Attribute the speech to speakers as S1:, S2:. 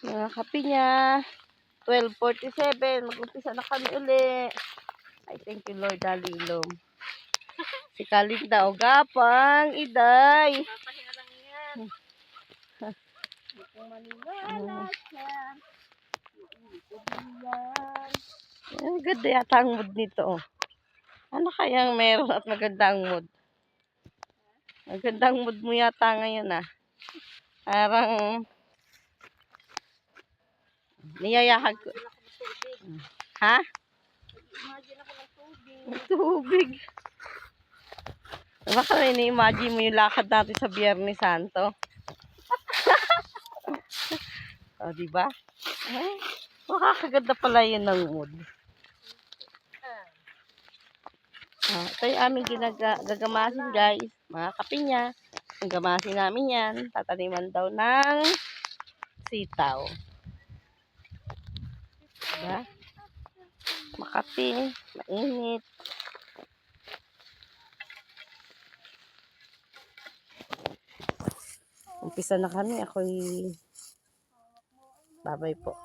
S1: Mga kape niya. 12:47. Mag-umpisa na kami uli. Ay, thank you Lord, Dalilom. Si Kalinda o gapang, iday.
S2: Papahinga lang yan. Hindi ko maniwala siya.
S1: Ang ganda yata ang mood nito. Oh. Ano kayang meron at magandang mood? Magandang mood mo yata ngayon ah. Parang niyayakag ko. Ha?
S2: Imagine ako ng tubig.
S1: Tubig. Baka ini-imagine mo yung lakad natin sa Biyernes Santo. O, diba? Ay, makakaganda pala yun ng mood. Ito yung aming gagamasin guys. Mga kape niya. Ang gamasin namin yan. Tataniman daw ng sitaw. Diba? Makape. Mainit. Umpisa na kami. Ako'y babay po.